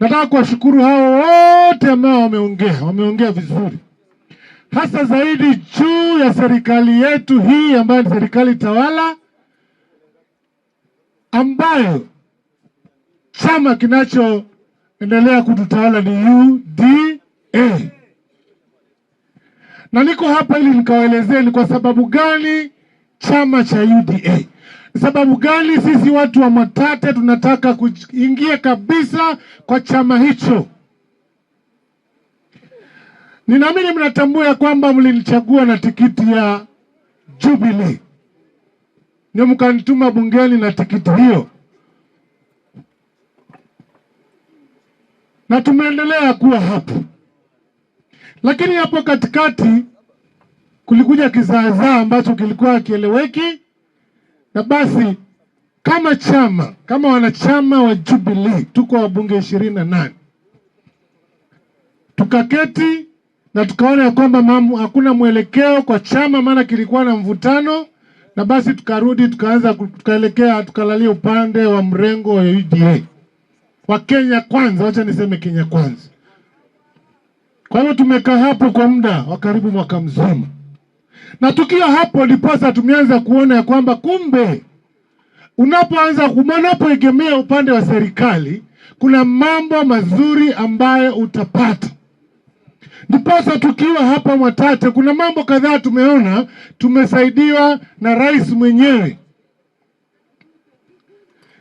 Nataka kuwashukuru hao wote ambao wameongea vizuri, hasa zaidi juu ya serikali yetu hii ambayo ni serikali tawala, ambayo chama kinachoendelea kututawala ni UDA. Na niko hapa ili nikawaelezee ni kwa sababu gani chama cha UDA, sababu gani sisi watu wa Mwatate tunataka kuingia kabisa kwa chama hicho. Ninaamini mnatambua ya kwamba mlinichagua na tikiti ya Jubilee, ndio mkanituma bungeni na tikiti hiyo, na tumeendelea kuwa hapo. Lakini hapo katikati kulikuja kizaazaa ambacho kilikuwa kieleweki, na basi kama chama, kama wanachama wa Jubilee, tuko wabunge 28, tukaketi na tukaona ya kwamba hakuna mwelekeo kwa chama, maana kilikuwa na mvutano, na basi tukarudi tukalalia upande wa mrengo wa UDA, wa Kenya Kwanza. Wacha niseme Kenya Kwanza. Kwa hiyo tumekaa hapo kwa muda wa karibu mwaka mzima, na tukiwa hapo ndiposa tumeanza kuona ya kwamba kumbe unapoegemea upande wa serikali kuna mambo mazuri ambayo utapata. Ndiposa tukiwa hapa Mwatate kuna mambo kadhaa tumeona, tumesaidiwa na rais mwenyewe.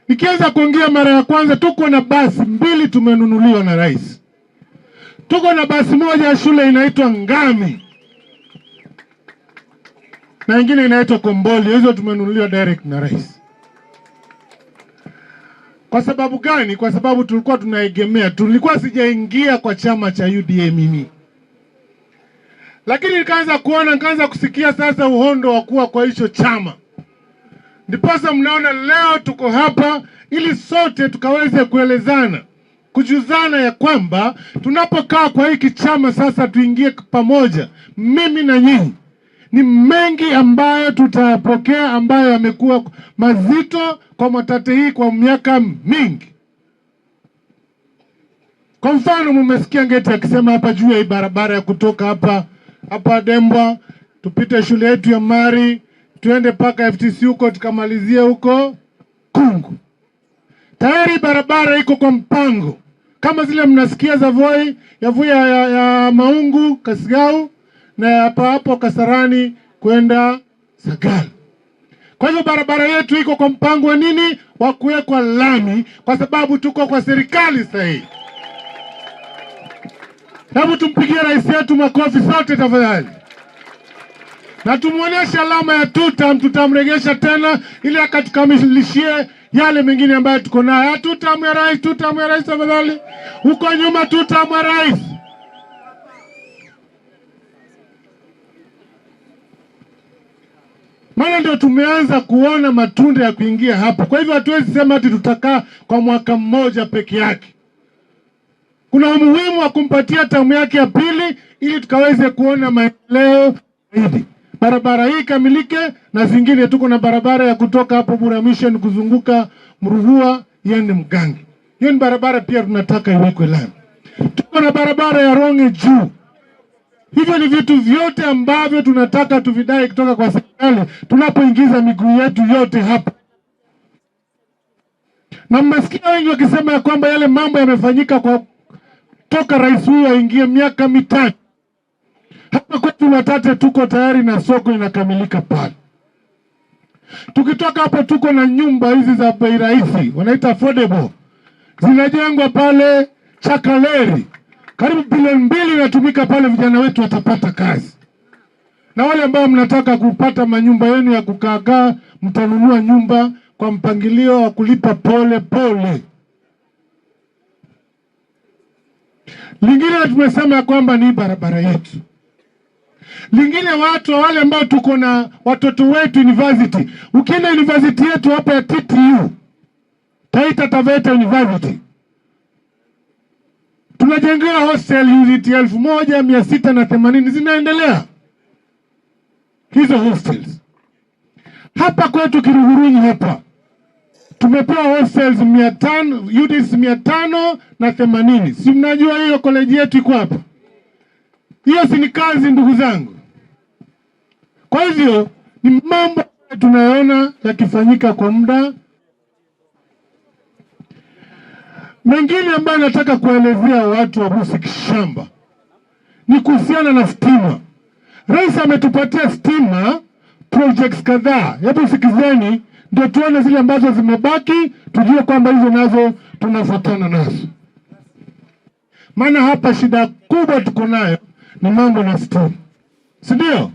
Nikianza kuongea, mara ya kwanza tuko na basi 2 tumenunuliwa na rais. Tuko na basi moja ya shule inaitwa Ngami na nyingine inaitwa Komboli. Hizo tumenunuliwa direct na rais. Kwa sababu gani? Kwa sababu tulikuwa tunaegemea, tulikuwa sijaingia kwa chama cha UDA mimi, lakini nikaanza kusikia sasa uhondo wa kuwa kwa hicho chama. Ndiposa mnaona leo tuko hapa ili sote tukaweze kuelezana, kujuzana ya kwamba tunapokaa kwa hiki chama sasa tuingie pamoja, mimi na nyinyi, ni mengi ambayo tutapokea ambayo yamekuwa mazito kwa Mwatate hii kwa miaka mingi. Kwa mfano, mmesikia Ngeti akisema hapa juu ya hii barabara ya kutoka hapa Dembwa tupite shule yetu ya Mari tuende paka FTC huko tukamalizie huko Kungu. Tayari barabara iko kwa mpango, kama zile mnasikia za Voi ya Maungu Kasigau na hapo Kasarani kwenda Sagal. Kwa hivyo barabara yetu iko kwa mpango wa nini? Wa kuwekwa lami, kwa sababu tuko kwa serikali sahihi. Hebu tumpigie rais yetu makofi sote tafadhali, na tumuoneshe alama ya tutamregesha tena ili akatukamilishie yale mengine ambayo tuko nayo. Tutam ya rais tafadhali, huko nyuma tutam ya rais. Maana ndio tumeanza kuona matunda ya kuingia hapo. Kwa hivyo hatuwezi sema ati tutakaa kwa mwaka mmoja peke yake. Kuna umuhimu wa kumpatia tamu yake ya pili ili tukaweze kuona maendeleo zaidi. Barabara hii kamilike, na zingine tuko na barabara ya kutoka hapo Bura Mission kuzunguka Mruhua iende Mgangi. Hiyo ni barabara pia tunataka iwekwe lami. Tuko na barabara ya Ronge juu. Hivyo ni vitu vyote ambavyo tunataka tuvidai kutoka kwa serikali tunapoingiza miguu yetu yote hapa. Na mmesikia wengi wakisema ya kwamba yale mambo yamefanyika kwa toka rais huyu aingie miaka 5. Hapa kwetu Mwatate tuko tayari na soko inakamilika pale. Tukitoka hapo tuko na nyumba hizi za bei rahisi, wanaita affordable, zinajengwa pale Chakaleri. Karibu bilioni 2 inatumika pale, vijana wetu watapata kazi. Na wale ambao mnataka kupata manyumba yenu ya kukaa, mtanunua nyumba kwa mpangilio wa kulipa pole pole. Lingine tumesema kwamba ni barabara yetu. Lingine wale ambao tuko na watoto wetu university. Ukienda university yetu hapa ya TTU, Taita Taveta University, tunajengewa hostel unit 1680 zinaendelea hizo hostels. Hapa kwetu Kiruhuruni hapa tumepewa hostels 500, units 580. Si mnajua hiyo college yetu iko hapa? Hiyo si ni kazi, ndugu zangu? Kwa hivyo ni mambo tunayoona yakifanyika kwa muda. Mengine ambayo nataka kuelezea watu wa Busi Kishamba ni kuhusiana na stima. Rais ametupatia stima projects kadhaa. Hebu sikizeni ndio tuone zile ambazo zimebaki, tujue kwamba hizo nazo tunafuatana nazo. Maana hapa shida kubwa tuko nayo ni mambo na stima, si ndio?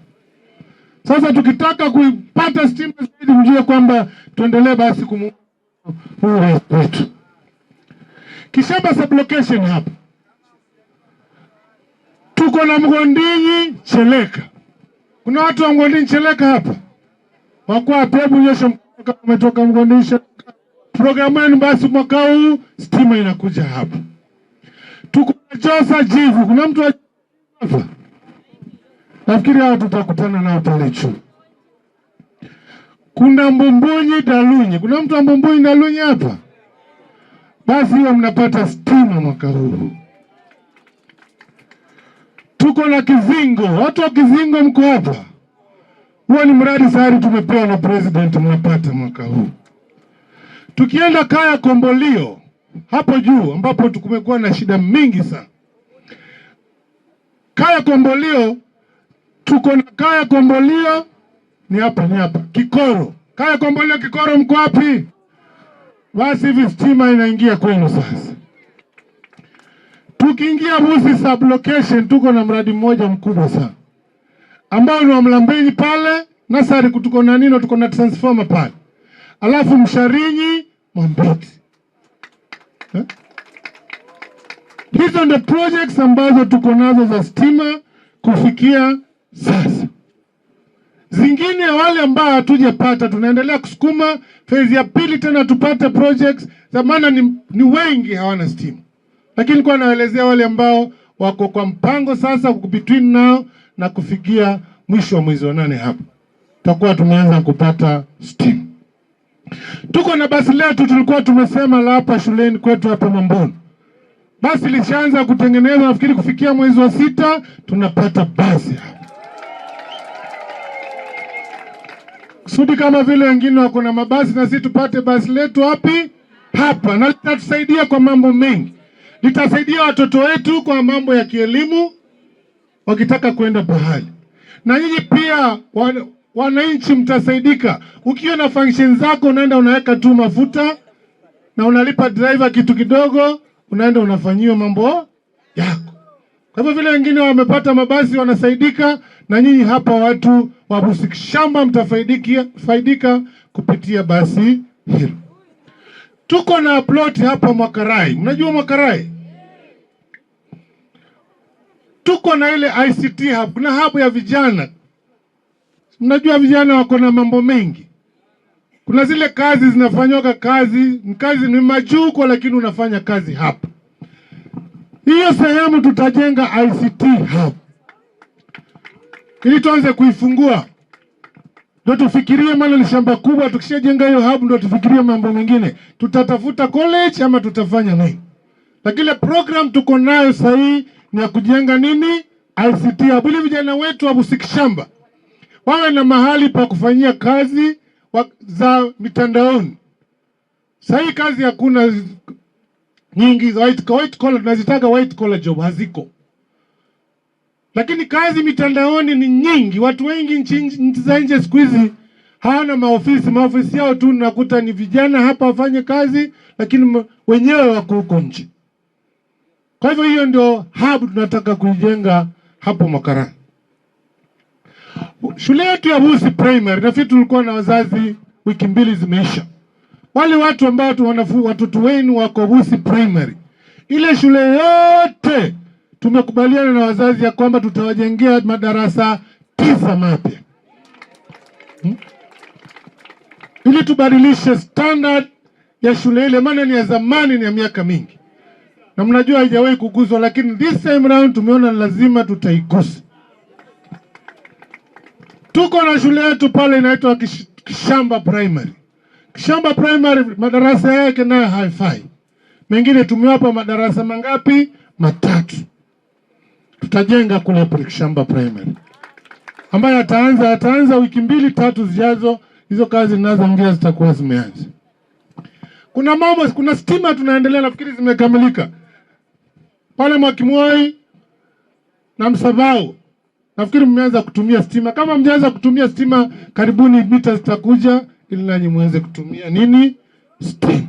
Sasa tukitaka kuipata stima zaidi, mjue kwamba tuendelee basi rais wetu. Kishamba sublocation hapa tuko na Mgondinyi Cheleka. Kuna watu wa Mgondinyi Cheleka hapa? Wako wapi? Hebu nyosha mkono kama umetoka Mgondinyi Cheleka. Programu yenu basi mwaka huu stima inakuja hapa. Tuko na Josa Jivu. Kuna mtu hapa? Nafikiri hao tutakutana nao pale chuo. Kuna Mbumbunyi Dalunyi. Kuna mtu wa Mbumbunyi Dalunyi hapa? Basi hiyo mnapata stima mwaka huu. Tuko na Kizingo. Watu wa Kizingo mko hapa? Huo ni mradi sahari tumepewa na president, mnapata mwaka huu. Tukienda Kaya Kombolio hapo juu ambapo tumekuwa na shida mingi sana. Kaya Kombolio, tuko na Kaya Kombolio ni hapa Kikoro. Kaya Kombolio Kikoro mko wapi? Basi hivi stima inaingia kwenu sasa. Tukiingia Busi sublocation tuko na mradi mmoja mkubwa sana ambao ni wa Mlambenyi pale, Nasari tuko na nino, tuko na transformer pale. Alafu Msharinyi Mwambeti. Hizo ndio projects ambazo tuko nazo za stima kufikia sasa. Zingine wale ambao hatujapata tunaendelea kusukuma phase ya pili tena tupate projects. Zamana ni wengi hawana stima. Lakini kwa naelezea wale ambao wako kwa mpango sasa between now na kufikia mwisho wa mwezi wa 8 hapa. Tutakuwa tumeanza kupata stima. Tuko na basi letu tulikuwa tumesema la hapa shuleni kwetu hapa Mamboni. Basi lishaanza kutengenezwa, nafikiri kufikia mwezi wa 6 tunapata basi hapa. Kusudi kama vile wengine wako na mabasi na sisi tupate basi letu wapi? Hapa. Na litatusaidia kwa mambo mengi. Litasaidia watoto wetu kwa mambo ya kielimu wakitaka kwenda pahali. Na nyinyi pia wananchi mtasaidika. Ukiwa na function zako unaenda unaweka tu mafuta na unalipa driver kitu kidogo, unaenda unafanyiwa mambo yako. Kwa hivyo vile wengine wamepata mabasi wanasaidika, na nyinyi hapa watu wa Busi Kishamba mtafaidika kupitia basi hilo. Tuko na plot hapa Mwakarai. Mnajua Mwakarai? Tuko na ile ICT hub. Kuna hub ya vijana. Mnajua vijana wako na mambo mengi. Kuna zile kazi zinafanywa kazi ni majuko, lakini unafanya kazi hapa. Hiyo sehemu tutajenga ICT hub. Ili tuanze kuifungua. Ndio tufikirie, maana ni shamba kubwa. Tukishajenga hiyo hub ndio tufikirie mambo mengine. Tutatafuta college ama tutafanya nini? Lakini program tuko nayo sahihi ni ya kujenga nini? ICT hub. Ili vijana wetu wa Busi Kishamba wawe na mahali pa kufanyia kazi za mitandaoni. Sahihi kazi hakuna nyingi za white collar, tunazitaka white collar job haziko. Lakini kazi mitandaoni ni nyingi. Watu wengi nchi za nje siku hizi hawana maofisi yao tu, nakuta ni vijana hapa wafanye kazi, lakini wenyewe wako huko nje. Kwa hivyo hiyo ndio hub tunataka kujenga hapo Mwakarai. Shule yetu ya Busi Primary, nafikiri tulikuwa na wazazi wiki 2 zimeisha. Wale watu ambao watoto wenu wako Busi Primary, ile shule yote tumekubaliana na wazazi ya kwamba tutawajengea madarasa 9 mapya. Ili tubadilishe standard ya shule ile, maana ni ya zamani, ni ya miaka mingi. Na mnajua haijawahi kuguswa, lakini this time round tumeona lazima tutaigusa. Tuko na shule yetu pale inaitwa Kishamba Primary. Shamba Primary madarasa yake nayo haifai. Mengine tumewapa madarasa mangapi? 3. Tutajenga kule Shamba Primary ambayo ataanza wiki 2-3 zijazo. Hizo kazi zinazoongea zitakuwa zimeanza. Kuna stima tunaendelea, nafikiri zimekamilika pale Mwakimwai na Msabau. Nafikiri mmeanza kutumia stima. Kama mmeanza kutumia stima, karibuni mita zitakuja ili nanyi muweze kutumia nini? Stima.